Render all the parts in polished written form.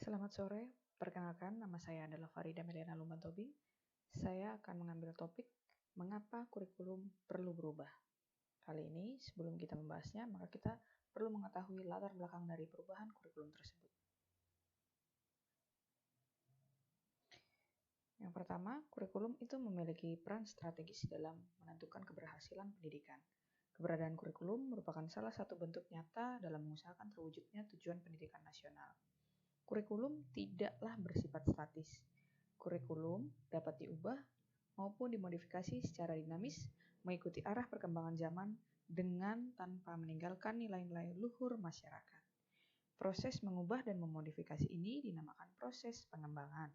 Selamat sore, perkenalkan nama saya adalah Farida Meliana Lumbantobing. Saya akan mengambil topik mengapa kurikulum perlu berubah. Kali ini sebelum kita membahasnya, maka kita perlu mengetahui latar belakang dari perubahan kurikulum tersebut. Yang pertama, kurikulum itu memiliki peran strategis dalam menentukan keberhasilan pendidikan. Keberadaan kurikulum merupakan salah satu bentuk nyata dalam mengusahakan terwujudnya tujuan pendidikan nasional. Kurikulum tidaklah bersifat statis. Kurikulum dapat diubah maupun dimodifikasi secara dinamis mengikuti arah perkembangan zaman dengan tanpa meninggalkan nilai-nilai luhur masyarakat. Proses mengubah dan memodifikasi ini dinamakan proses pengembangan.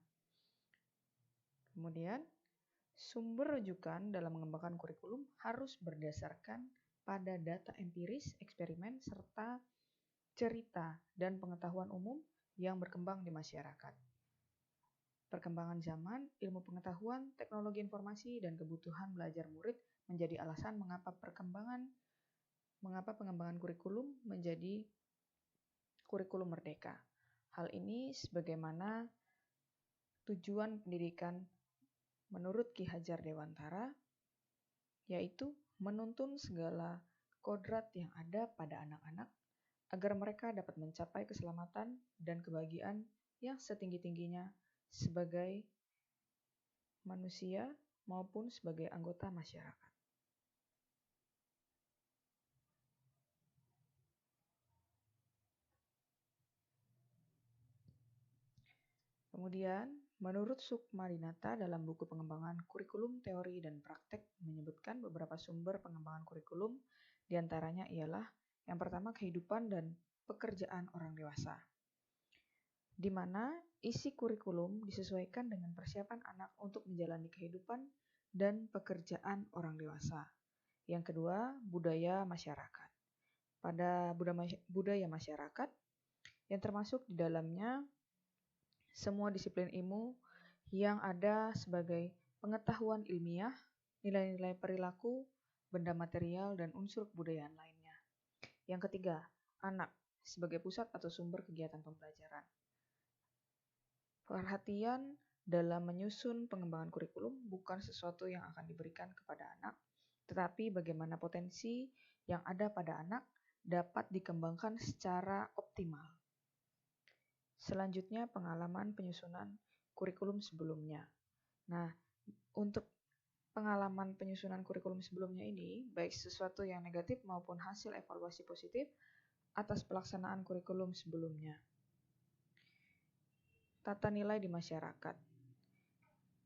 Kemudian, sumber rujukan dalam mengembangkan kurikulum harus berdasarkan pada data empiris, eksperimen, serta cerita dan pengetahuan umum yang berkembang di masyarakat. Perkembangan zaman, ilmu pengetahuan, teknologi informasi, dan kebutuhan belajar murid menjadi alasan mengapa pengembangan kurikulum menjadi kurikulum merdeka. Hal ini sebagaimana tujuan pendidikan menurut Ki Hajar Dewantara, yaitu menuntun segala kodrat yang ada pada anak-anak agar mereka dapat mencapai keselamatan dan kebahagiaan yang setinggi-tingginya sebagai manusia maupun sebagai anggota masyarakat. Kemudian, menurut Sukmadinata dalam buku pengembangan kurikulum teori dan praktek menyebutkan beberapa sumber pengembangan kurikulum, diantaranya ialah yang pertama kehidupan dan pekerjaan orang dewasa, di mana isi kurikulum disesuaikan dengan persiapan anak untuk menjalani kehidupan dan pekerjaan orang dewasa. Yang kedua, budaya masyarakat. Pada budaya masyarakat yang termasuk di dalamnya semua disiplin ilmu yang ada sebagai pengetahuan ilmiah, nilai-nilai perilaku, benda material, dan unsur kebudayaan lainnya. Yang ketiga, anak sebagai pusat atau sumber kegiatan pembelajaran. Perhatian dalam menyusun pengembangan kurikulum bukan sesuatu yang akan diberikan kepada anak, tetapi bagaimana potensi yang ada pada anak dapat dikembangkan secara optimal. Selanjutnya, pengalaman penyusunan kurikulum sebelumnya. Nah, untuk pengalaman penyusunan kurikulum sebelumnya ini, baik sesuatu yang negatif maupun hasil evaluasi positif atas pelaksanaan kurikulum sebelumnya. Tata nilai di masyarakat.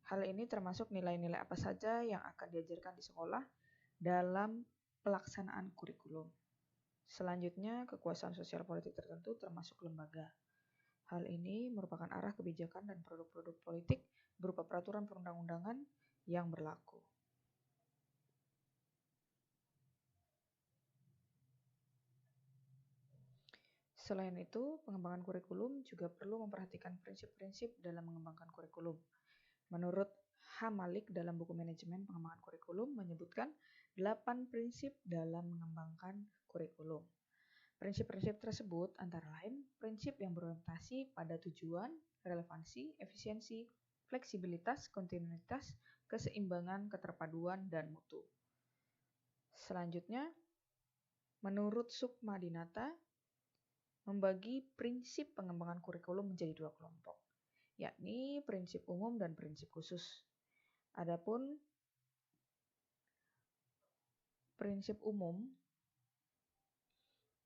Hal ini termasuk nilai-nilai apa saja yang akan diajarkan di sekolah dalam pelaksanaan kurikulum. Selanjutnya, kekuasaan sosial politik tertentu termasuk lembaga. Hal ini merupakan arah kebijakan dan produk-produk politik berupa peraturan perundang-undangan yang berlaku. Selain itu, pengembangan kurikulum juga perlu memperhatikan prinsip-prinsip dalam mengembangkan kurikulum. Menurut H. Malik dalam buku Manajemen Pengembangan Kurikulum menyebutkan 8 prinsip dalam mengembangkan kurikulum. Prinsip-prinsip tersebut antara lain prinsip yang berorientasi pada tujuan, relevansi, efisiensi, fleksibilitas, kontinuitas, keseimbangan, keterpaduan, dan mutu. Selanjutnya, menurut Sukmadinata, membagi prinsip pengembangan kurikulum menjadi 2 kelompok, yakni prinsip umum dan prinsip khusus. Adapun prinsip umum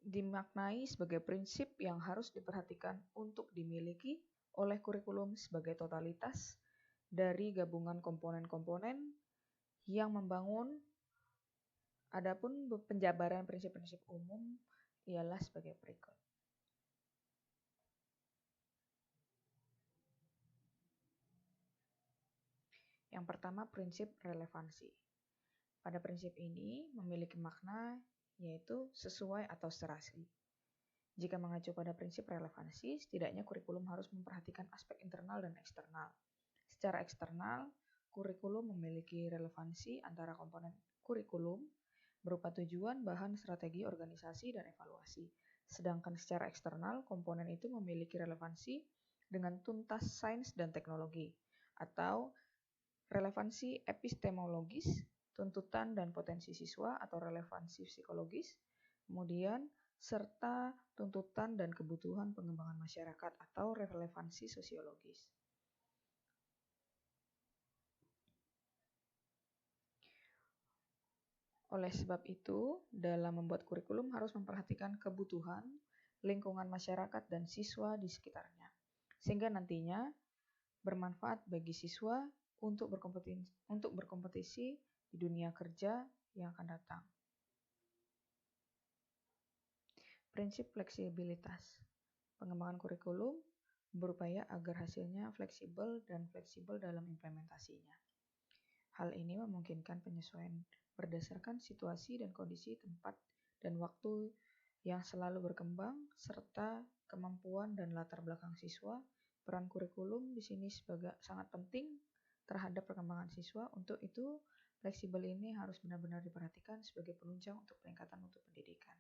dimaknai sebagai prinsip yang harus diperhatikan untuk dimiliki oleh kurikulum sebagai totalitas dari gabungan komponen-komponen yang membangun. Adapun penjabaran prinsip-prinsip umum ialah sebagai berikut. Yang pertama, prinsip relevansi. Pada prinsip ini memiliki makna yaitu sesuai atau serasi. Jika mengacu pada prinsip relevansi, setidaknya kurikulum harus memperhatikan aspek internal dan eksternal. Secara eksternal, kurikulum memiliki relevansi antara komponen kurikulum berupa tujuan, bahan, strategi, organisasi, dan evaluasi. Sedangkan secara eksternal, komponen itu memiliki relevansi dengan tuntas sains dan teknologi, atau relevansi epistemologis, tuntutan dan potensi siswa atau relevansi psikologis, kemudian serta tuntutan dan kebutuhan pengembangan masyarakat atau relevansi sosiologis. Oleh sebab itu, dalam membuat kurikulum harus memperhatikan kebutuhan, lingkungan masyarakat dan siswa di sekitarnya, sehingga nantinya bermanfaat bagi siswa untuk berkompetisi di dunia kerja yang akan datang. Prinsip fleksibilitas. Pengembangan kurikulum berupaya agar hasilnya fleksibel dan fleksibel dalam implementasinya. Hal ini memungkinkan penyesuaian berdasarkan situasi dan kondisi tempat dan waktu yang selalu berkembang, serta kemampuan dan latar belakang siswa. Peran kurikulum di sini sangat penting terhadap perkembangan siswa. Untuk itu, fleksibel ini harus benar-benar diperhatikan sebagai penunjang untuk peningkatan mutu pendidikan.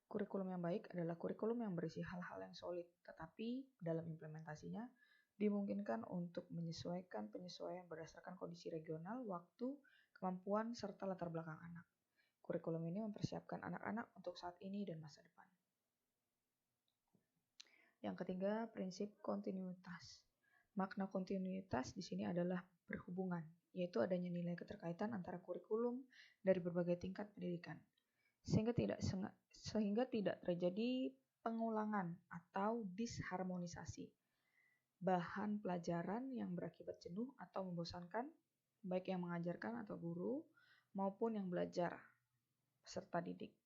Kurikulum yang baik adalah kurikulum yang berisi hal-hal yang solid, tetapi dalam implementasinya dimungkinkan untuk menyesuaikan penyesuaian berdasarkan kondisi regional, waktu, kemampuan, serta latar belakang anak. Kurikulum ini mempersiapkan anak-anak untuk saat ini dan masa depan. Yang ketiga, prinsip kontinuitas. Makna kontinuitas di sini adalah berhubungan, yaitu adanya nilai keterkaitan antara kurikulum dari berbagai tingkat pendidikan, sehingga tidak terjadi pengulangan atau disharmonisasi bahan pelajaran yang berakibat jenuh atau membosankan, baik yang mengajarkan atau guru maupun yang belajar peserta didik.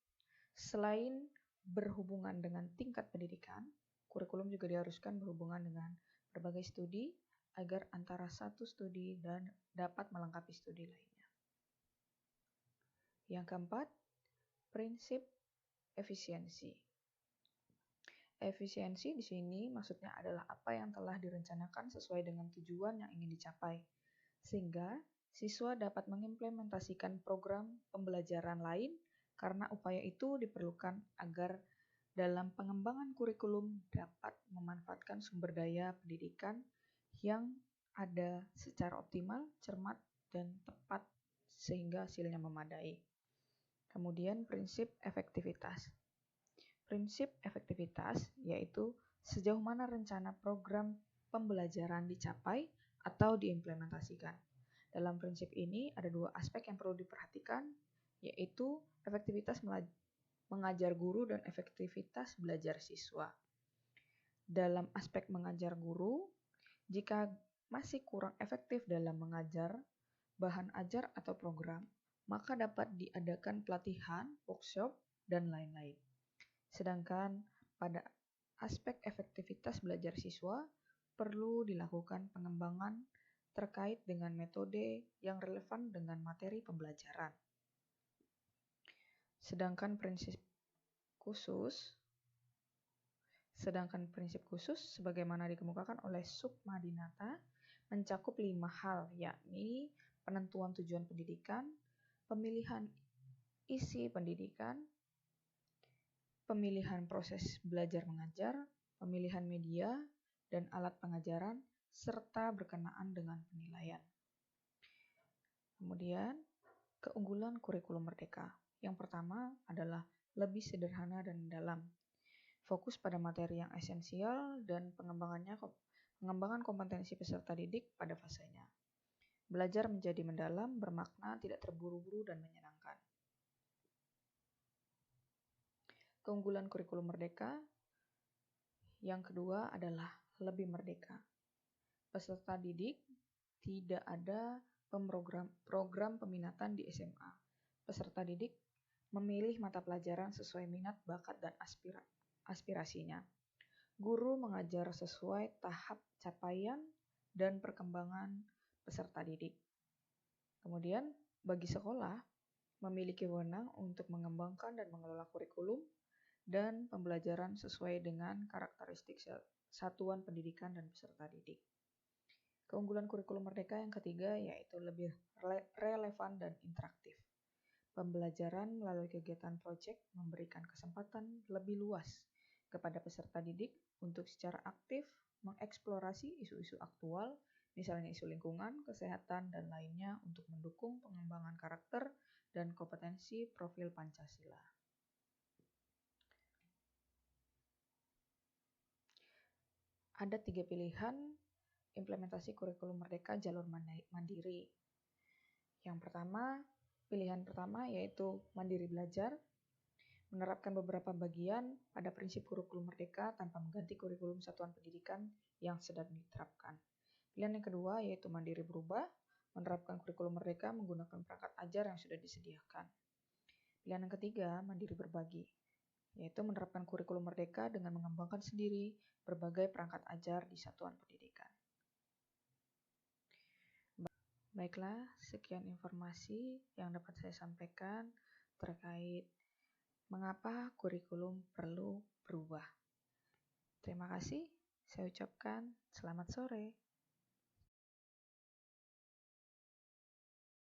Selain berhubungan dengan tingkat pendidikan, kurikulum juga diharuskan berhubungan dengan berbagai studi agar antara satu studi dan dapat melengkapi studi lainnya. Yang keempat, prinsip efisiensi. Efisiensi di sini maksudnya adalah apa yang telah direncanakan sesuai dengan tujuan yang ingin dicapai, sehingga siswa dapat mengimplementasikan program pembelajaran lain karena upaya itu diperlukan agar dalam pengembangan kurikulum dapat memanfaatkan sumber daya pendidikan yang ada secara optimal, cermat, dan tepat sehingga hasilnya memadai. Kemudian prinsip efektivitas. Prinsip efektivitas yaitu sejauh mana rencana program pembelajaran dicapai atau diimplementasikan. Dalam prinsip ini ada dua aspek yang perlu diperhatikan, yaitu efektivitas mengajar guru dan efektivitas belajar siswa. Dalam aspek mengajar guru, jika masih kurang efektif dalam mengajar bahan ajar atau program, maka dapat diadakan pelatihan, workshop, dan lain-lain. Sedangkan pada aspek efektivitas belajar siswa, perlu dilakukan pengembangan terkait dengan metode yang relevan dengan materi pembelajaran. Sedangkan prinsip khusus sebagaimana dikemukakan oleh Sukma Dinata mencakup 5 hal, yakni penentuan tujuan pendidikan, pemilihan isi pendidikan, pemilihan proses belajar mengajar, pemilihan media dan alat pengajaran, serta berkenaan dengan penilaian. Kemudian, keunggulan kurikulum merdeka. Yang pertama adalah lebih sederhana dan dalam. Fokus pada materi yang esensial dan pengembangan kompetensi peserta didik pada fasenya. Belajar menjadi mendalam, bermakna, tidak terburu-buru, dan menyenangkan. Keunggulan kurikulum merdeka yang kedua adalah lebih merdeka. Peserta didik tidak ada program peminatan di SMA. Peserta didik memilih mata pelajaran sesuai minat, bakat, dan aspirasinya. Guru mengajar sesuai tahap capaian dan perkembangan peserta didik. Kemudian, bagi sekolah, memiliki wewenang untuk mengembangkan dan mengelola kurikulum dan pembelajaran sesuai dengan karakteristik satuan pendidikan dan peserta didik. Keunggulan kurikulum merdeka yang ketiga yaitu lebih relevan dan interaktif. Pembelajaran melalui kegiatan proyek memberikan kesempatan lebih luas kepada peserta didik untuk secara aktif mengeksplorasi isu-isu aktual, misalnya isu lingkungan, kesehatan, dan lainnya untuk mendukung pengembangan karakter dan kompetensi profil Pancasila. Ada 3 pilihan implementasi kurikulum merdeka jalur mandiri. Yang pertama, pilihan pertama yaitu mandiri belajar, menerapkan beberapa bagian pada prinsip kurikulum merdeka tanpa mengganti kurikulum satuan pendidikan yang sedang diterapkan. Pilihan yang kedua yaitu mandiri berubah, menerapkan kurikulum merdeka menggunakan perangkat ajar yang sudah disediakan. Pilihan yang ketiga, mandiri berbagi, yaitu menerapkan kurikulum merdeka dengan mengembangkan sendiri berbagai perangkat ajar di satuan pendidikan. Baiklah, sekian informasi yang dapat saya sampaikan terkait mengapa kurikulum perlu berubah. Terima kasih, saya ucapkan selamat sore.